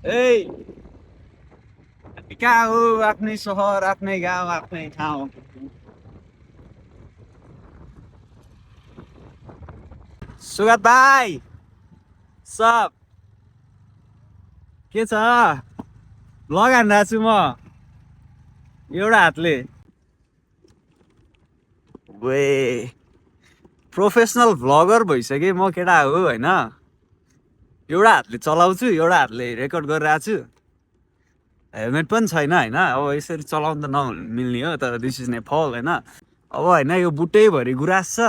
ए कहाँ हो आफ्नै सहर आफ्नै गाउँ आफ्नै ठाउँ सुगत भाइ सब के छ लगान छु म एउटा हातले वे प्रोफेसनल भ्लगर भइसकेँ म केटा हो होइन एउटा हातले चलाउँछु एउटा हातले रेकर्ड गरिरहेको छु हेलमेट पनि छैन होइन अब यसरी चलाउनु त नमिल्ने हो तर दिस इज नेपाल होइन अब होइन यो बुट्टैभरि गुराँस छ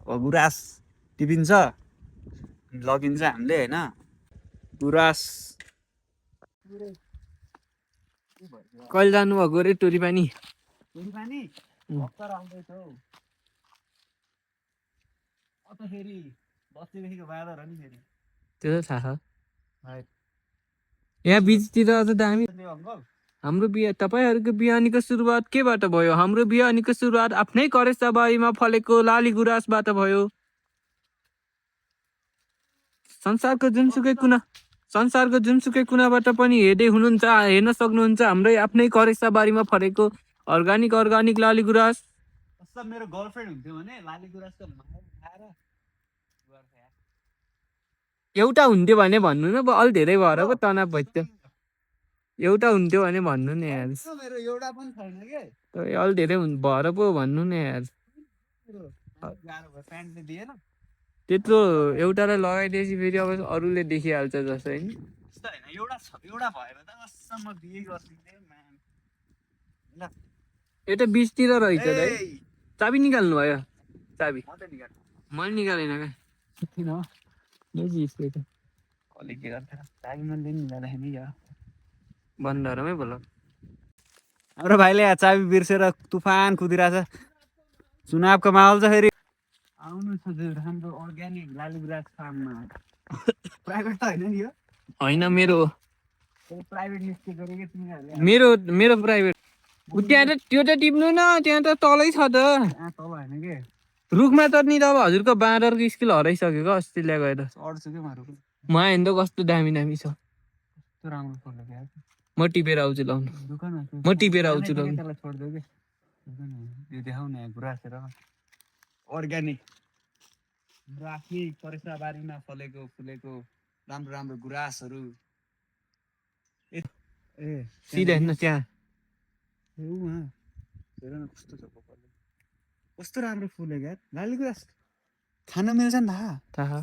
अब गुराँस टिपिन्छ लगिन्छ हामीले होइन गुराँस कहिले जानुभएको रे टोरी पानी भर्खर आउँदैछ हौ फेरि बस्तीदेखिको बाँदर हो नि फेरि त्यो त थाहा छ यहाँ बिचतिर अझ दामी हाम्रो बिहा तपाईँहरूको बिहानीको सुरुवात केबाट भयो हाम्रो बिहानीको सुरुवात आफ्नै करेसाबारीमा फलेको लाली गुराँसबाट भयो संसारको जुनसुकै कुनाबाट पनि हेर्दै हुनुहुन्छ हेर्न सक्नुहुन्छ हाम्रै आफ्नै करेसाबारीमा फलेको अर्गानिक लाली गुराँस मेरो गर्लफ्रेन्ड हुन्थ्यो भने लाली गुराँसको खाएर एउटा हुन्थ्यो भने भन्नु न अलि धेरै भएर पो तनाव भइथ्यो एउटा हुन्थ्यो भने भन्नु नि यार मेरो एउटा पनि छैन के अलि धेरै भएर पो भन्नु नि यार प्यान्टले दिएन त्यत्रो एउटालाई लगाइदिएपछि फेरि अब अरूले देखिहाल्छ जस्तो होइन एउटा भएर त असम्म बिहे गरिदिने एउटा बिचतिर रहेछ है चाबी निकाल्नु भयो चाबी मैले निकालेन क्या बन्दरमै बोल हाम्रो भाइले चाबी बिर्सेर तुफान कुदिरहेछ चुनावको माहौल छ फेरि आउनु छ हाम्रो अर्ग्यानिक लाली गुराँस फार्ममा प्राइभेट त होइन नि यो होइन मेरो प्राइभेट निस्केको रे के तिमीहरूले मेरो प्राइभेट त्यहाँ त त्यो त टिप्नु न त्यहाँ त तलै छ त तल होइन के रुखमा त नि त अब हजुरको बाँदरको स्किल हराइसकेको अस्ति ल्याएर चढ्छु के रुख मा हेर्नु त कस्तो दामी छ कस्तो राम्रो फल्यो क्या म टिपेर आउँछु लाउनु म टिपेर आउँछु लाउनु छोडिदेऊ कि यो देखाउ न गुराँसेर अर्ग्यानिक हाम्रो आफ्नै करेसाबारीमा फलेको फुलेको राम्रो राम्रो गुराँसहरू सिधा हेर्नु त्यहाँ कस्तो राम्रो फुलेको यार लाली गुराँस खान मिल्छ नि थाहा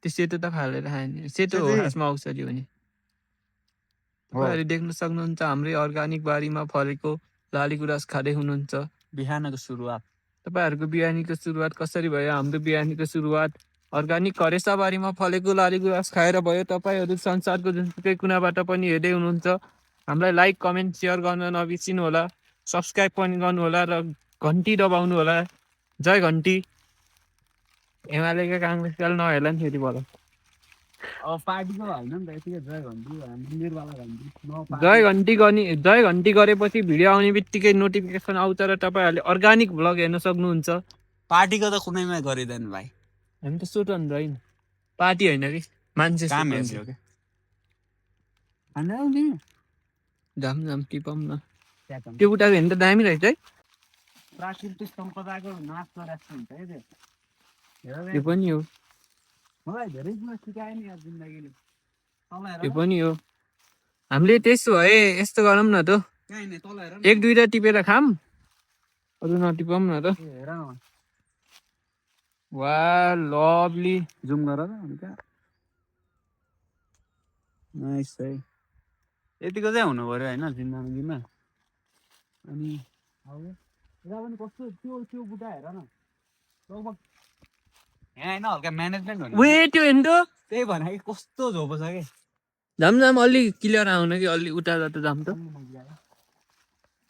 त्यो सेतो त फालेर खायो सेतो हो खासमा औषधि हो नि तपाईँहरू देख्न सक्नुहुन्छ हाम्रै अर्ग्यानिक बारीमा फलेको लाली गुराँस खाँदै हुनुहुन्छ बिहानको सुरुवात तपाईँहरूको बिहानीको सुरुवात कसरी भयो हाम्रो बिहानीको सुरुवात अर्ग्यानिक करेसाबारीमा फलेको लाली गुराँस खाएर भयो तपाईँहरू संसारको जुनसुकै कुनाबाट पनि हेर्दै हुनुहुन्छ हामीलाई लाइक कमेन्ट सेयर गर्न नबिर्सिनु होला सब्सक्राइब पनि गर्नु होला र घन्टी दबाउनु होला जय घन्टी एमालेका काङ्ग्रेसका नहेर्ला नि फेरि भयो अब पार्टीको हाल्नु नि त यतिकै जय घन्टी निर्वाला घन्टी जय घन्टी गरेपछि भिडियो आउने बित्तिकै नोटिफिकेसन आउँछ र तपाईँहरूले अर्ग्यानिक भ्लग हेर्न सक्नुहुन्छ पार्टीको त कुनैमा गरिँदैन भाइ हामी त स्वतन्त्र होइन पार्टी होइन कि मान्छे झम टिपम न त्यो उठाएको हेर्नु त दामी रहेछ है प्राकृतिक सम्पदाको नाश गरेको हुन्छ है त्यो पनि हो मलाई धेरै कुरा सिकायो नि यार जिन्दगीले त्यो पनि हो हामीले त्यसो भए यस्तो गरौँ न त एक दुईवटा टिपेर खाम अरू नटिपम न त वा लभली जुम गर नाइस है यतिको चाहिँ हुनु पर्यो होइन जिन्दगीमा अनि पनि कस्तो त्यो बुढा हेर न लगभग यहाँ होइन हल्का म्यानेजमेन्ट वे त्यो हेर्नु त त्यही भने कि कस्तो झोपो छ कि झम अलि क्लियर आउन कि अलि उता जाँदा जाम त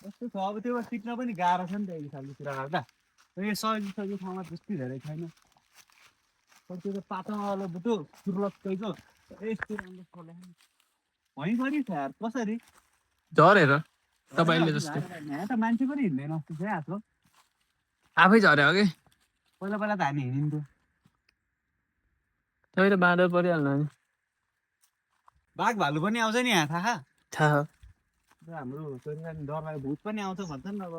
कस्तो छ अब त्यो टिप्न पनि गाह्रो छ नि त यति खालको कुरा गर्दा यो सजिलो ठाउँमा त्यति धेरै छैन त्यो त पातलो बुटो सुर्लक्कैको यस्तो राम्रो फले भइगरी छ यार कसरी झरेर तपाईँले जस्तो यहाँ त मान्छे पनि हिँड्दैन जस्तो छ आफ्नो आफै झऱ्यो कि पहिला त हामी हिँडिन्थ्यो तपाईँ त बाँदर परिहाल्नु नि बाघ भालु पनि आउँछ नि यहाँ थाहा थाहा हाम्रो तोरीबारी डर लाग्यो भूत पनि आउँछ भन्छ नि अब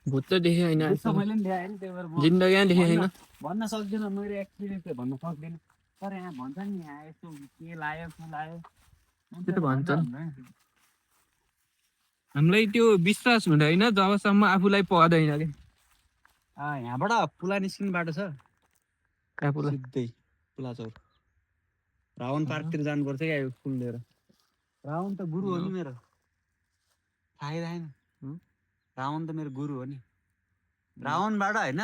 भूत त देखेँ होइन भूत त मैले पनि देखाएँ नि त्यही भएर म जिन्दगी देखेँ होइन भन्न सक्दिनँ मेरो एक्सपिरियन्स चाहिँ भन्न सक्दिनँ तर यहाँ भन्छ नि यहाँ यस्तो के लायो त्यो त भन्छ हामीलाई त्यो विश्वास हुँदैन जबसम्म आफूलाई पर्दैन कि यहाँबाट पुला निस्किने बाटो छ आफूलाई सिधै पुला चौर रावण पार्कतिर जानुपर्छ क्या यो फुल लिएर रावण त गुरु हो नि मेरो थाहै रहेन रावण त मेरो गुरु हो नि रावणबाट होइन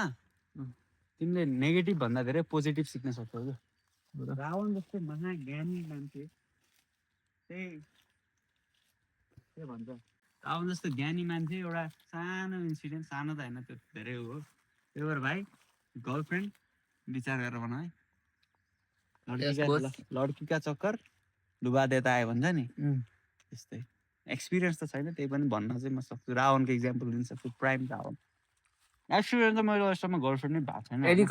तिमीले नेगेटिभ भन्दा धेरै पोजिटिभ सिक्न सक्छौ क्या रावण जस्तै महाज्ञानी मान्छे त्यही के भन्छ रावण जस्तो ज्ञानी मान्छे एउटा सानो इन्सिडेन्ट सानो त होइन त्यो धेरै हो त्यही भएर भाइ गर्लफ्रेन्ड विचार गरेर भन है लड्कीका चक्कर डुबा देता आयो भन्छ नि त्यस्तै एक्सपिरियन्स त छैन त्यही पनि भन्न चाहिँ म सक्छु रावणको इक्जाम्पल दिन सक्छु प्राइम रावण एक्सपिरियन्स त मैले अहिलेसम्म गर्लफ्रेन्ड नै भएको छैन यदि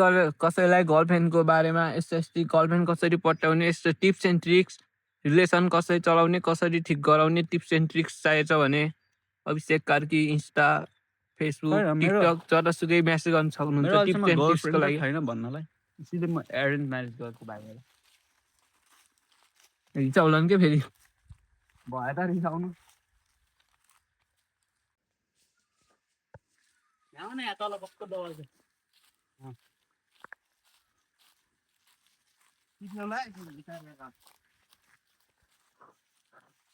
कसैलाई गर्लफ्रेन्डको बारेमा यस्तो गर्लफ्रेन्ड कसरी पट्याउने यस्तो टिप्स एन्ड ट्रिक्स रिलेसन कसरी चलाउने कसरी ठिक गराउने टिप्स एन्ड ट्रिक्स चाहिएछ भने अभिषेक कार्की इन्स्टा फेसबुक टिकटक जतासुकै मेसेज गर्न सक्नुहुन्छ टिप्स एन्ड ट्रिक्सको लागि छैन भन्नलाई सिधै म एरेन्ज म्यारेज गरेको भाइलाई रिसाउला नि के फेरि भयो त रिसाउनु यहाँ तल कस्तो दबाल छ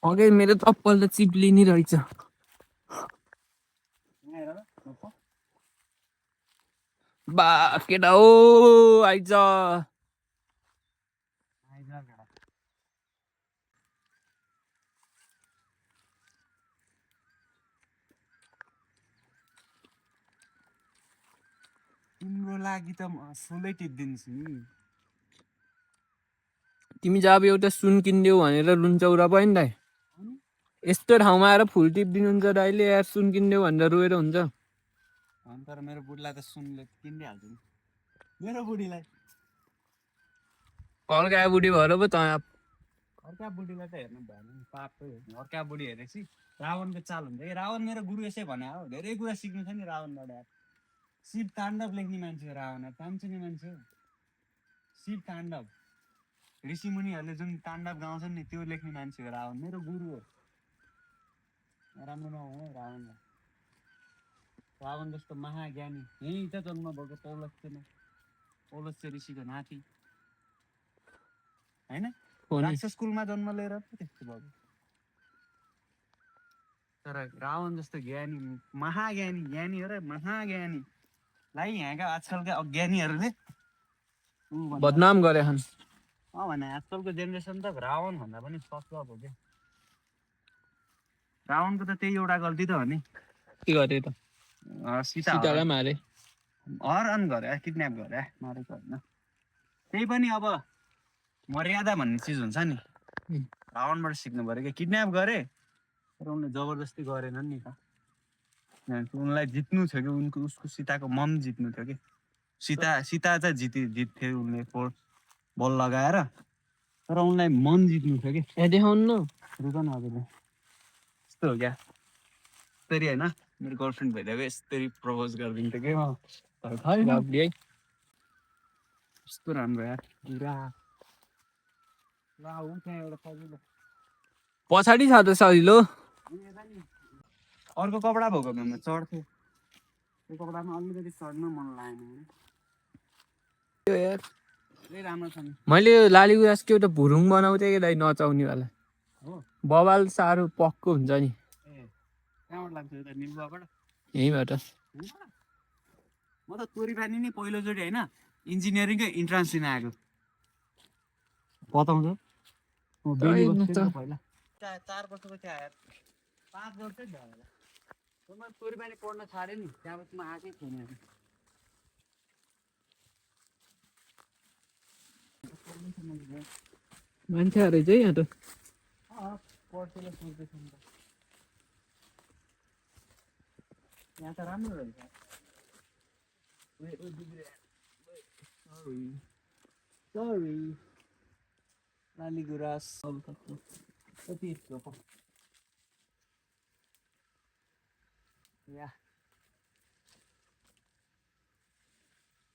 अघि मेरो चप्पल त चिप्लिने रहेछ बा केटा हो आइज तिम्रो लागि त म फुलै टिपिदिन्छु नि तिमी जब एउटा सुन किनिदेऊ भनेर रुन्छौ र पनि दाइ यस्तो ठाउँमा आएर फुल टिपिदिनुहुन्छ दाइले यार सुन किनिदेऊ भनेर रोएर हुन्छ तर मेरो बुढीलाई त सुनले किनिदिइहाल्छु नि मेरो बुढीलाई अर्का बुढी भएर पो त अर्का बुढीलाई त हेर्नु भएन नि पापै हो अर्का बुढी हेरेपछि रावणको चाल हुन्छ कि रावण मेरो गुरु यसै भने हो धेरै कुरा सिक्नु छ नि रावणबाट शिव ताण्डव लेख्ने मान्छे हो रावण तान्छुने मान्छे हो शिव ताण्डव ऋषिमुनिहरूले जुन ताण्डव गाउँछन् नि त्यो लेख्ने मान्छे हो रावण मेरो गुरु हो राम्रो नहुँ रावणलाई रावण जस्तो महाज्ञानी यहीँ त जन्म भएको पौलस्य ऋषिको नाति होइन राक्षस कुलमा जन्म लिएर त्यस्तो भएको तर रावण जस्तो ज्ञानी महाज्ञानी ज्ञानी हो र महाज्ञानीलाई यहाँका आजकलका अज्ञानीहरूले बदनाम गरे हन् भने आजकलको जेनेरेसन त रावण भन्दा पनि फस्ट हो क्या रावणको त त्यही एउटा गल्ती त हो नि के गरे त सीतालाई मारे हरण गरे किडन्याप गरे मारेको होइन त्यही पनि अब मर्यादा भन्ने चिज हुन्छ नि रावणबाट सिक्नु पऱ्यो कि किडन्याप गरे तर उनले जबरजस्ती गरेनन् नि त उनलाई जित्नु थियो कि उसको सीताको मन जित्नु थियो कि सीता चाहिँ जित्थ्यो उनले बल लगाएर तर उनलाई मन जित्नु थियो कि देखाउनु रुक न हजुरले यस्तो हो क्या यस्तरी होइन मेरो गर्लफ्रेन्ड भइदिएको यस्तरी प्रपोज गरिदिन्थ्यो कि यस्तो राम्रो यार पुरा पछाडि छ त सजिलो अर्को कपडा भएको बेलामा चढ्थ्यो त्यो कपडामा अलिकति चढ्न मन लागेन राम्रो छ नि मैले लाली गुराँसको एउटा भुरुङ बनाउँथेँ कि दाइ नचाउनेवाला हो बबाल साह्रो पक्को हुन्छ नि कहाँबाट लाग्छ यता निम्बुवाबाट यहीँबाट म त तोरीपानी नै पहिलोचोटि होइन इन्जिनियरिङकै इन्ट्रान्स दिन आएको बताउँछ पहिला 4 वर्षको थियो आएर 5 वर्षै भयो होला म तोरीपानी पढ्न छाडेँ नि त्यहाँपछि म आएकै थिएन मान्छे रहेछ है यहाँ त पढ्छेलाई सोच्दैछ नि त यहाँ त राम्रो रहेछ सरी लाली गुराँस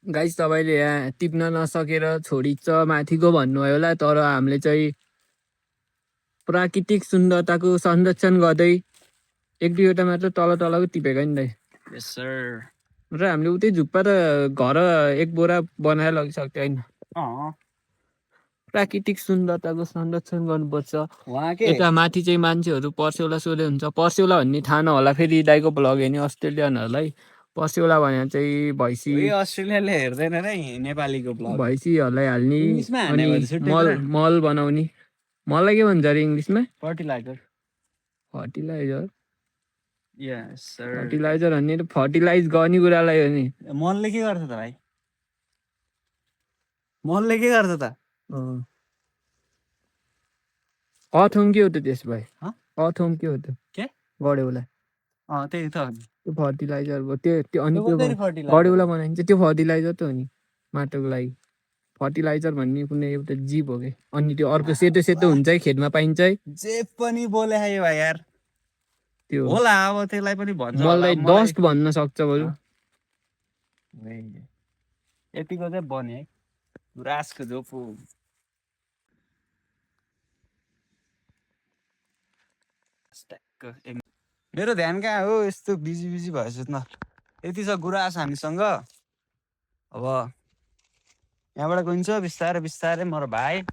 गाइस तपाईँले यहाँ टिप्न नसकेर छोडिन्छ माथिको भन्नुभयो होला, तर हामीले चाहिँ प्राकृतिक सुन्दरताको संरक्षण गर्दै एक दुईवटा मात्र तल तलको टिपेको नि दाइ। यस सर। र हामीले उतै झुप्पा त घर एक बोरा बनाएर लगिसक्यो होइन। प्राकृतिक सुन्दरताको संरक्षण गर्नुपर्छ। यता माथि चाहिँ मान्छेहरू पर्सेउला सोधे हुन्छ। पर्सेउला भन्ने थाहा नहोला फेरि दाइको भ्लग हेर्ने अस्ट्रेलियनहरूलाई। पर्सेउला भने चाहिँ भैँसी, अस्ट्रेलियाले हेर्दैन र नेपालीको ब्लग। भैँसीहरूलाई हाल्ने इङ्ग्लिसमा हाल्ने अनि भन्छ सुटे मल बनाउने। मललाई के भन्छ अरे इङ्ग्लिसमा? फर्टिलाइजर। फर्टिलाइजर। यस सर। फर्टिलाइजर भन्ने त फर्टिलाइज गर्ने कुरालाई हो नि। मलले के गर्छ त भाइ? मलले के गर्छ त? अर्थहोम के हो त त्यसो भए? अर्थहोम के हो त? के? गडेउला। त्यही त हो नि। त्यो फर्टिलाइजर हो। त्यो अनि त्यो गडेउला बनाइन्छ त्यो फर्टिलाइजर त हो नि माटोको लागि। फर्टिलाइजर भन्ने कुनै एउटा जीव हो कि। अनि त्यो अर्को सेतो सेतो हुन्छ है, खेतमा पाइन्छ है। जे पनि बोले है भाइ यार। त्यो होला अब त्यसलाई पनि भन्छ। मलाई डस्ट भन्न सक्छ बरु। यतिको चाहिँ बने है। गुराँसको झोपु। मेरो ध्यान कहाँ हो, यस्तो बिजी बिजी भएछु न। यति छ गुराँस हामीसँग। अब यहाँबाट गइन्छ बिस्तारै बिस्तारै। मेरो भाइ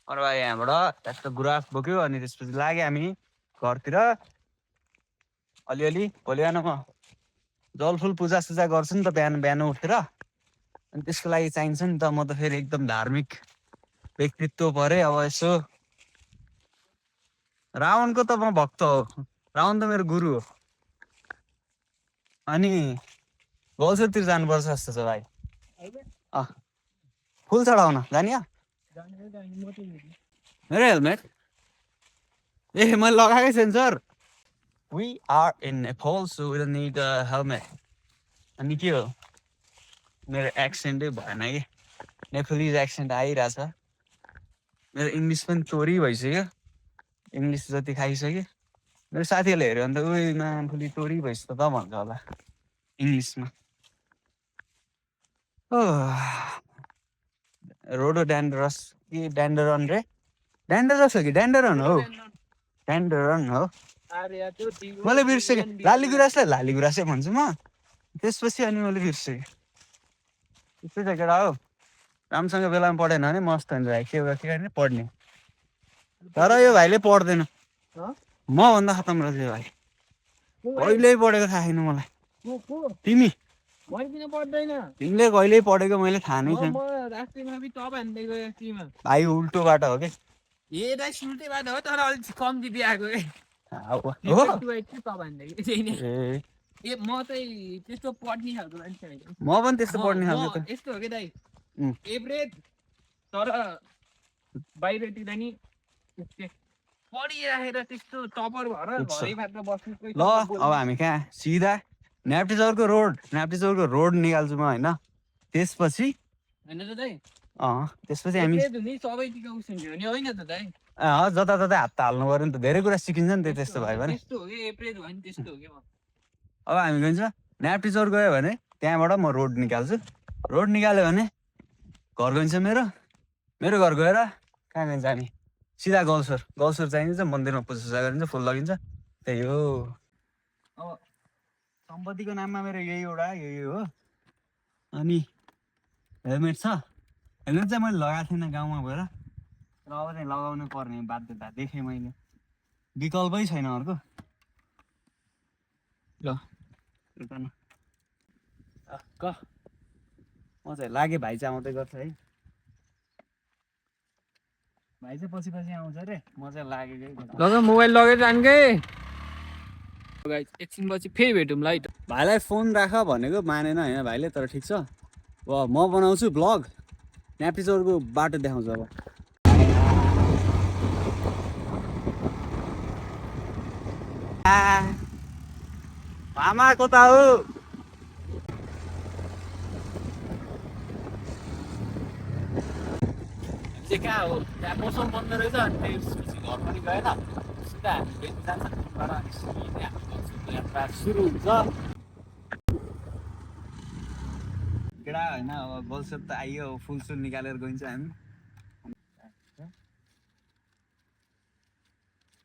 यहाँबाट त्यस्तो गुराँस बोक्यो अनि त्यसपछि लाग्यो हामी घरतिर। अलिअलि भोलि बिहान म जलफुल पूजा सुजा गर्छु नि त बिहान बिहान उठेर। अनि त्यसको लागि चाहिन्छ नि त। म त फेरि एकदम धार्मिक व्यक्तित्व परे। अब यसो रावणको त म भक्त हो। रावण त मेरो गुरु हो। अनि गौचरतिर जानुपर्छ जस्तो छ भाइ। फुल चढाउन जानियो? मेरो हेलमेट मैले लगाएकै sensor. We are in Nepal, so we don't need a helmet. अनि के हो मेरो एक्सेन्टै भएन कि। नेपाली एक्सेन्ट आइरहेछ। मेरो इङ्ग्लिस पनि चोरी भइसक्यो। इङ्ग्लिस जति खाइसक्यो। मेरो साथीहरूले हेऱ्यो भने त उही माफुली चोरी भइसक्यो त भन्छ होला इङ्ग्लिसमा। रोडोडेन्ड्रस कि ड्यान्डरन रे? ड्यान्डरस हो कि ड्यान्डरन हो? ड्यान्डरन हो। मैले बिर्सेँ। लाली गुराँसलाई लाली गुराँसै भन्छु म। त्यसपछि अनि मैले बिर्सेँ। त्यस्तै छ केटा हो। राम्रोसँग बेलामा पढेन भने मस्त हुन्छ भाइ। के गर्ने पढ्ने। तर यो भाइले पढ्दैन। मभन्दा खतम रहेछ यो भाइ। कहिल्यै पढेको थाहा छैन मलाई। तिमी? तिमीले कहिल्यै पढेको मैले थाहा नै छैन। भाइ उल्टोबाट हो कि। म चाहिँ त्यस्तो पढ्ने खालको मान्छे होइन। म पनि त्यस्तो पढ्ने खालको त। यस्तो हो कि दाइ एभरेज तर बाहिरतिर नि पढिराखेर त्यस्तो टपर भएर घरै मात्र बस्नु। ल अब हामी कहाँ सिधा न्याप्टिचौरको रोड निकाल्छु म होइन। त्यसपछि होइन त दाइ? त्यसपछि हामी सबैतिर उसिन्थ्यो नि होइन त दाइ? जता ततै हात त हाल्नु पर्यो नि त। धेरै कुरा सिकिन्छ नि त त्यस्तो भयो भने। त्यस्तो हो कि एभरेज भयो नि त्यस्तो हो कि। अब हामी गइन्छ न्याप्टिचौर गयो भने त्यहाँबाट म रोड निकाल्छु। रोड निकाल्यो भने घर गइन्छ मेरो घर गएर कहाँ गइन्छ हामी सिधा गौसर चाहिन्छ। मन्दिरमा पूजा गरिन्छ, फुल लगिन्छ। त्यही हो। अब सम्पत्तिको नाममा मेरो यही हो। अनि हेलमेट छ। हेलमेट चाहिँ मैले लगाएको थिइनँ गाउँमा गएर। र अब चाहिँ लगाउनु पर्ने बाध्यता देखेँ मैले। विकल्पै छैन अर्को। ल म चाहिँ लागे भाइ चाहिँ आउँदै गर्छ है। भाइ चाहिँ पछि पछि आउँछ रे। म चाहिँ लागेकै। लग मोबाइल लगेर जान्कै। एकछिनपछि फेरि भेटौँला है त। भाइलाई फोन राख भनेको मानेन होइन भाइले। तर ठिक छ। अब म बनाउँछु ब्लग। न्याप्टिचौरको बाटो देखाउँछु अब। मामा कता हो? चाहिँ कहाँ हो त्यहाँ पसल बन्द रहेछ अनि त्यसपछि घर पनि गएन सिधा हामी बेच्नु जान्छ तर अनि सिधै हाम्रो बक्सको यात्रा सुरु हुन्छ केटा होइन अब बलसेप त आइयो अब फुलसुल निकालेर गइन्छ हामी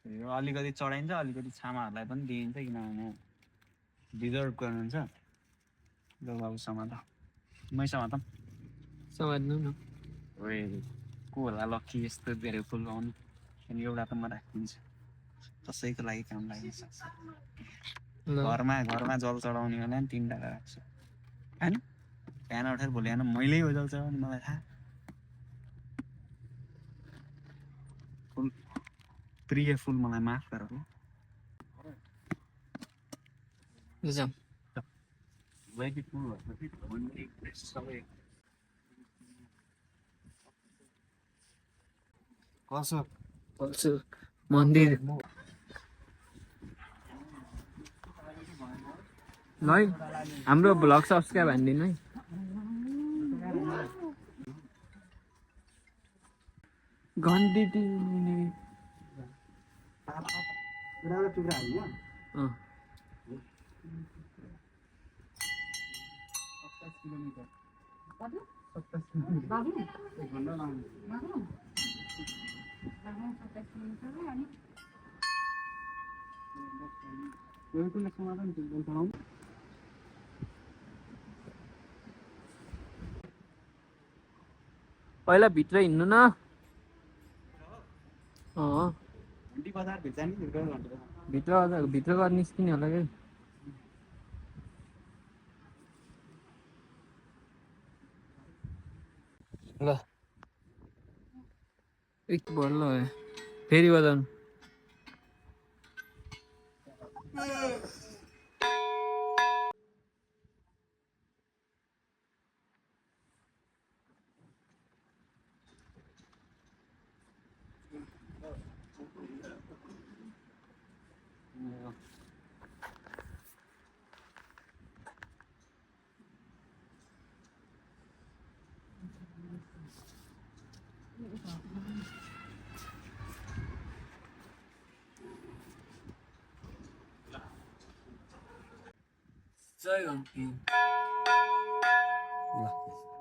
यो अलिकति चढाइन्छ अलिकति छामाहरूलाई पनि दिइन्छ किनभने डिजर्भ गर्नुहुन्छ ल बाबु समात मै समात समात्नु न ओए को होला लक्की यस्तो धेरै फुल लाउनु अनि एउटा त म राखिदिन्छु कसैको लागि काम लाग्न सक्छ ल घरमा जल चढाउने होला नि 3 टा राख्छु हैन बिहान उठेर भोलि बिहान मैले हो जल चढाउने मलाई थाहा फुल प्रिय फुल मलाई माफ गर जाम वेटी फुलहरुको भन्ने सबै कसो बल्छु मन्दिर ल है हाम्रो भ्लग सब्सक्राइब हान्दिनु है घन्टी पहिला भित्र हिँड्नु न भित्र गएर निस्किने होला कि ल एक बल्ल फेरि बजाउनु जय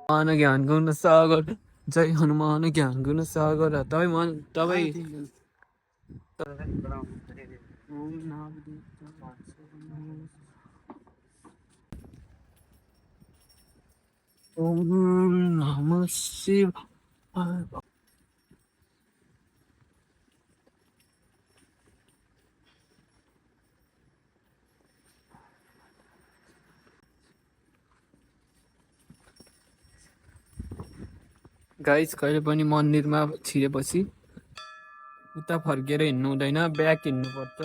हनुमान ज्ञान गुण सागर जय हनुमान ज्ञान गुण सागर तपाईँ ओम नमः शिवाय गाइस कहिले पनि मन्दिरमा छिरेपछि उता फर्केर हिँड्नु हुँदैन ब्याक हिँड्नुपर्छ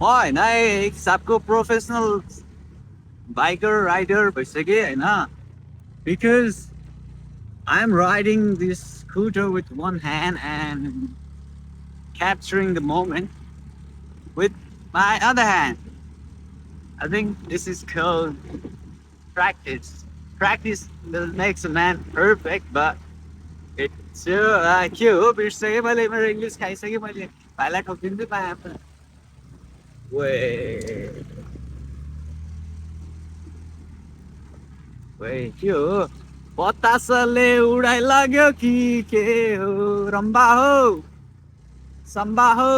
होइन एक हिसाबको प्रोफेसनल बाइकर राइडर भइसकेँ होइन because I am riding this scooter with one hand and capturing the moment with my other hand. I think this is called practice. Practice makes a man perfect, but it's के हो बिर्सेँ मैले मेरो English खाइसकेँ मैले भाइलाई ठोकिदिन्छु पाएँ के हो बतासले उडाइ लाग्यो कि के हो रम्बा हो सम्बा हो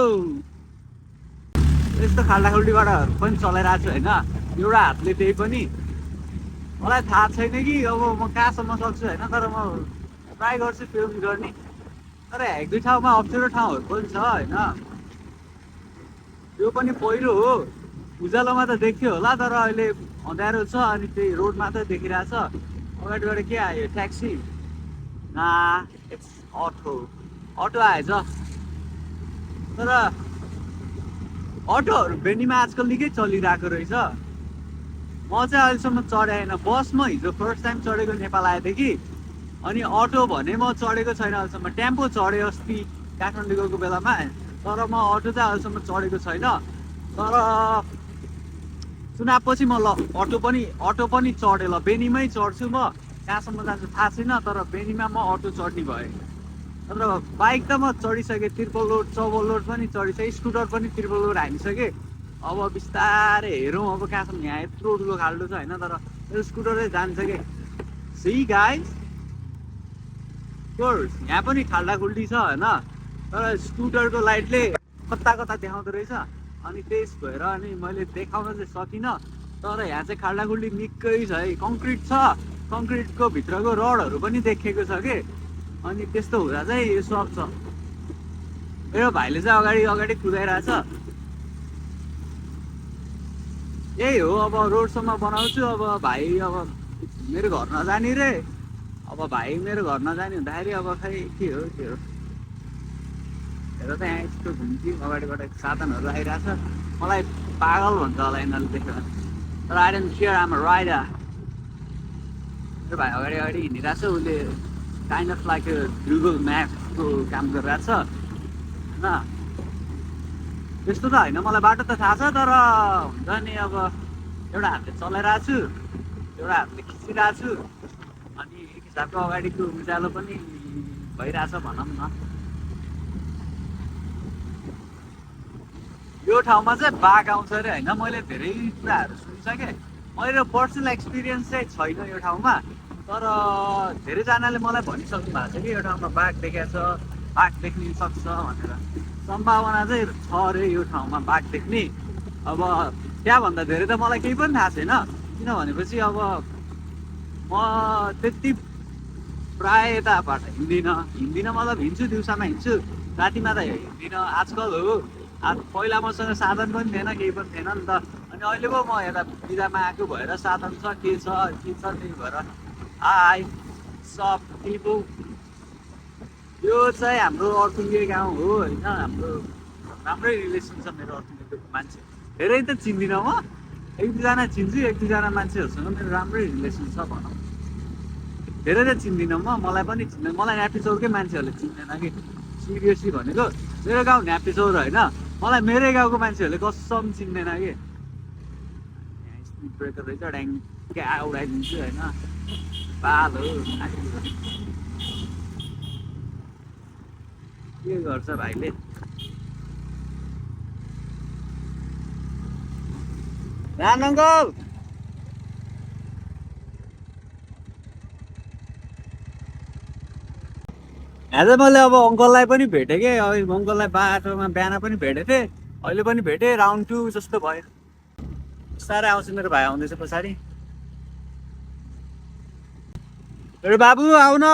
यस्तो खाल्डाखुल्डीबाट पनि चलाइरहेको छु होइन एउटा हातले त्यही पनि मलाई थाहा छैन कि अब म कहाँसम्म सक्छु होइन तर म ट्राई गर्छु फिल्म गर्ने तर एक दुई ठाउँमा अप्ठ्यारो ठाउँहरू पनि छ होइन यो पनि पहिरो हो उज्यालोमा त देखियो होला तर अहिले अँध्यारो छ अनि त्यही रोड मात्रै देखिरहेछ अगाडिबाट के आयो ट्याक्सी ना इट्स अटो आएछ तर अटोहरू बेनीमा आजकल निकै चलिरहेको रहेछ म चाहिँ अहिलेसम्म चढाएन बसमा हिजो फर्स्ट टाइम चढेको नेपाल आएको थिएँ कि अनि अटो भने म चढेको छैन अहिलेसम्म टेम्पो चढेँ अस्ति काठमाडौँ गएको बेलामा तर म अटो चाहिँ अहिलेसम्म चढेको छैन। तर चुनावपछि म अटो पनि चढेँ ल, बेनीमै चढ्छु म। कहाँसम्म जान्छु थाहा छैन, तर बेनीमा म अटो चढ्ने भएँ। तर बाइक त म चढिसकेँ, त्रिपल रोड चौबल रोड पनि चढिसकेँ, स्कुटर पनि त्रिपल रोड हानिसकेँ। अब बिस्तारै हेरौँ अब कहाँसम्म। यहाँ यत्रो ठुलो खाल्डो छ होइन, तर त्यो स्कुटरै जान्छ कि। सी गाइस, यहाँ पनि खाल्डाखुल्डी छ होइन, तर स्कुटरको लाइटले कता कता देखाउँदो रहेछ। अनि त्यस भएर अनि मैले देखाउन चाहिँ सकिनँ। तर यहाँ चाहिँ खाल्डाखुल्डी निकै छ है, कङ्क्रिट छ, कङ्क्रिटको भित्रको रडहरू पनि देखेको छ कि। अनि त्यस्तो हुँदा चाहिँ यो सब छ। मेरो भाइले चाहिँ अगाडि अगाडि कुदाइरहेछ। यही हो, अब रोडसम्म बनाउँछु। अब भाइ अब मेरो घर नजाने रे, अब भाइ मेरो घर नजाने हुँदाखेरि अब खै के हो के हो। हेर त यहाँ यस्तो घुम्थ्यो, अगाडिबाट साधनहरू आइरहेछ। मलाई पागल भन्छ होला यिनीहरूले देखेर, तर I don't care, I'm a rider. मेरो भाइ अगाडि अगाडि हिँडिरहेछ, उसले काइन्ड अफ लाइक गुगल म्यापको काम गरिरहेछ होइन। त्यस्तो त होइन, मलाई बाटो त थाहा छ, तर हुन्छ नि अब एउटा हातले चलाइरहेको छु, एउटा हातले खिचिरहेको छु, अनि एक हिसाबको अगाडिको उज्यालो पनि भइरहेछ भनौँ न। यो ठाउँमा चाहिँ बाघ आउँछ अरे होइन, मैले धेरै कुराहरू सुनिसकेँ। मेरो पर्सनल एक्सपिरियन्स चाहिँ छैन यो ठाउँमा, तर धेरैजनाले मलाई भनिसक्नु भएको छ कि यो ठाउँमा बाघ देखाएको छ, बाघ देख्न सक्छ भनेर। सम्भावना चाहिँ छ अरे यो ठाउँमा बाघ देख्ने। अब त्यहाँभन्दा धेरै त मलाई केही पनि थाहा छैन, किन भनेपछि अब म त्यति प्रायः यताबाट हिँड्दिनँ मतलब हिँड्छु, दिउँसोमा हिँड्छु, रातिमा त हिँड्दिनँ। आजकल हो, पहिला मसँग साधन पनि थिएन, केही पनि थिएन नि त। अनि अहिले पो म यता बिदामा आएको भएर साधन छ, के छ त्यही भएर हाई सब पिपल। यो चाहिँ हाम्रो अर्थुङ्गे गाउँ हो होइन, हाम्रो राम्रै रिलेसन छ मेरो अर्थुङ्गेको मान्छे। धेरै त चिन्दिनँ म, एक दुईजना चिन्छु, एक दुईजना मान्छेहरूसँग मेरो राम्रै रिलेसन छ भनौँ। धेरै त चिन्दिनँ म, मलाई पनि चिन्दैन, मलाई न्यापिचौरकै मान्छेहरूले चिन्दैन कि। सिरियसली भनेको, मेरो गाउँ न्यापिचौर होइन, मलाई मेरै गाउँको मान्छेहरूले कसम चिन्दैन कि। यहाँ स्पिड ब्रेकर रहेछ, ड्याङ्क्या उडाइदिन्छु होइन, पाल हो। के गर्छ भाइले। राम अङ्कल, यहाँ चाहिँ मैले अब अङ्कललाई पनि भेटेँ कि, अङ्कललाई बाटोमा बिहान पनि भेटेको थिएँ, अहिले पनि भेटेँ। राउन्ड 2 जस्तो भयो। बिस्तारै आउँछु, मेरो भाइ आउँदैछ पछाडि। मेरो बाबु आउन।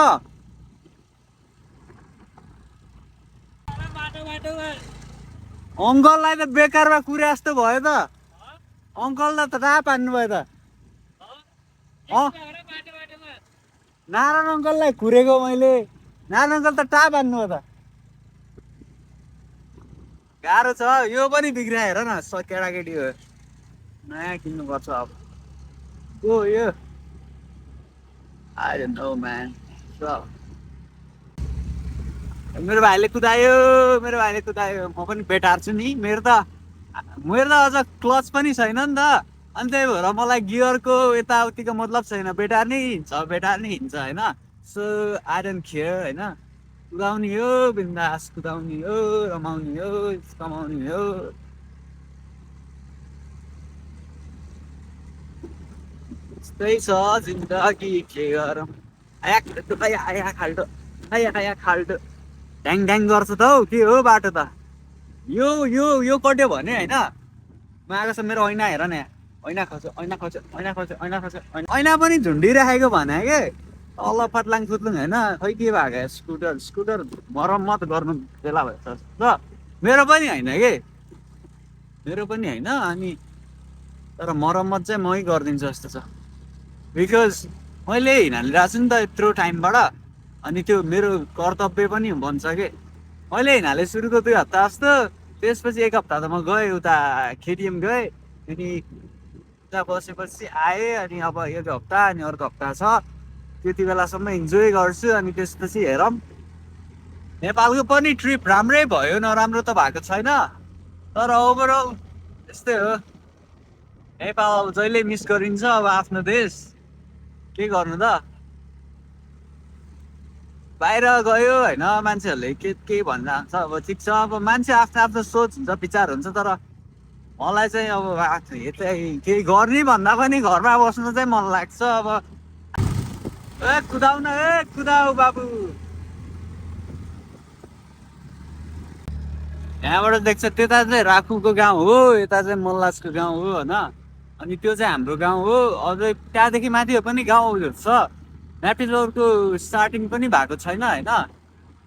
अङ्कललाई त बेकारमा कुरे जस्तो भयो त, अङ्कललाई त राह पार्नु भयो त। नारायण अङ्कललाई कुरेको मैले, नारायण अङ्कल त टाप हान्नु हो त। गाह्रो छ, यो पनि बिग्रियो हेर न, केटाकेटी हो, नयाँ किन्नुपर्छ अब। ओ यो आई डोन्ट नो म्यान। मेरो भाइले कुदायो, मेरो भाइले कुदायो, म पनि बेटार्छु नि। मेरो त अझ क्लच पनि छैन नि त, अनि त्यही भएर मलाई गियरको यताउतिको मतलब छैन, बेटार्नै हिँड्छ होइन। सो आई डोन्ट केयर होइन, कुदाउने हो बिन्दास, कुदाउने हो, रमाउने हो, कमाउने हो। त्यस्तै छ जिन्दगी, के गरौँ। आया खाल्टो ड्याङ ड्याङ गर्छ त हौ, के हो बाटो त। यो कट्यो भने होइन, म आएको छ, मेरो ऐना हेर न, यहाँ ऐना पनि झुन्डिराखेको भने के, तल फत्लाङ फुत्लुङ होइन, खै के भएको। स्कुटर मरम्मत गर्नु बेला भएछ ल, मेरो पनि होइन के, मेरो पनि होइन। अनि तर मरम्मत चाहिँ मै गरिदिन्छु जस्तो छ, बिकज मैले हिँडिरहेको छु नि त यत्रो टाइमबाट। अनि त्यो मेरो कर्तव्य पनि बन्छ कि। मैले हिँडाले सुरुको 2 हप्ता जस्तो, त्यसपछि 1 हप्ता त म गएँ उता केटिएम गएँ, अनि उता बसेपछि आएँ। अनि अब 1 हप्ता, अनि अर्को हप्ता छ, त्यति बेलासम्म इन्जोय गर्छु, अनि त्यसपछि हेरौँ नेपालको पनि ट्रिप राम्रै भयो, नराम्रो त भएको छैन, तर ओभरअल यस्तै हो। नेपाल जहिले मिस गरिन्छ अब आफ्नो देश, के गर्नु त। बाहिर गयो होइन मान्छेहरूले के भन्न चाहन्छ, अब ठिक छ, अब मान्छे आफ्नो आफ्नो सोच हुन्छ, विचार हुन्छ, तर मलाई चाहिँ अब यतै केही गर्ने भन्दा पनि घरमा बस्नु चाहिँ मन लाग्छ। अब ए कुदाउ न, ए कुदाउ बाबु। यहाँबाट देख्छ त्यता चाहिँ राखुको गाउँ हो, यता चाहिँ मल्लासको गाउँ हो होइन, अनि त्यो चाहिँ हाम्रो गाउँ हो। अझै त्यहाँदेखि माथि पनि गाउँहरू छ। म्यापी रोडको स्टार्टिङ पनि भएको छैन होइन।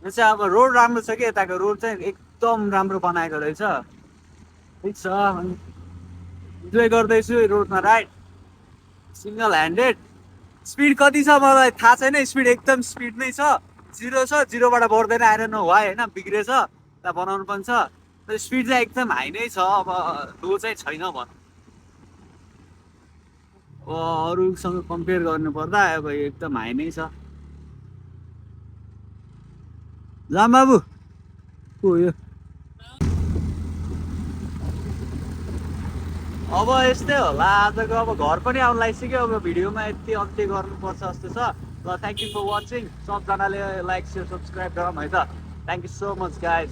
यो चाहिँ अब रोड राम्रो छ कि, यताको रोड चाहिँ एकदम राम्रो बनाएको रहेछ। ठिक छ, इन्जोय गर्दैछु रोडमा राइड, सिङ्गल ह्यान्डेड। स्पिड कति छ मलाई थाहा छैन, स्पिड एकदम स्पिड नै छ, 0 छ, 0बाट बढ्दैन, आएर नो वाइ होइन, बिग्रेछ, त्यहाँ बनाउनु पनि छ। स्पिड चाहिँ एकदम हाई नै छ, अब लो चाहिँ छैन भनौँ। अब अरूसँग कम्पेयर गर्नुपर्दा अब एकदम हाई नै छ। जाम बाबु को यो। अब यस्तै होला आजको, अब घर पनि आउनु लागिसक्यो। अब भिडियोमा यति अन्त्य गर्नुपर्छ जस्तो छ। ल थ्याङ्क यू फर वाचिङ, सबजनाले लाइक सेयर सब्सक्राइब गरौँ है त। Thank you so much guys.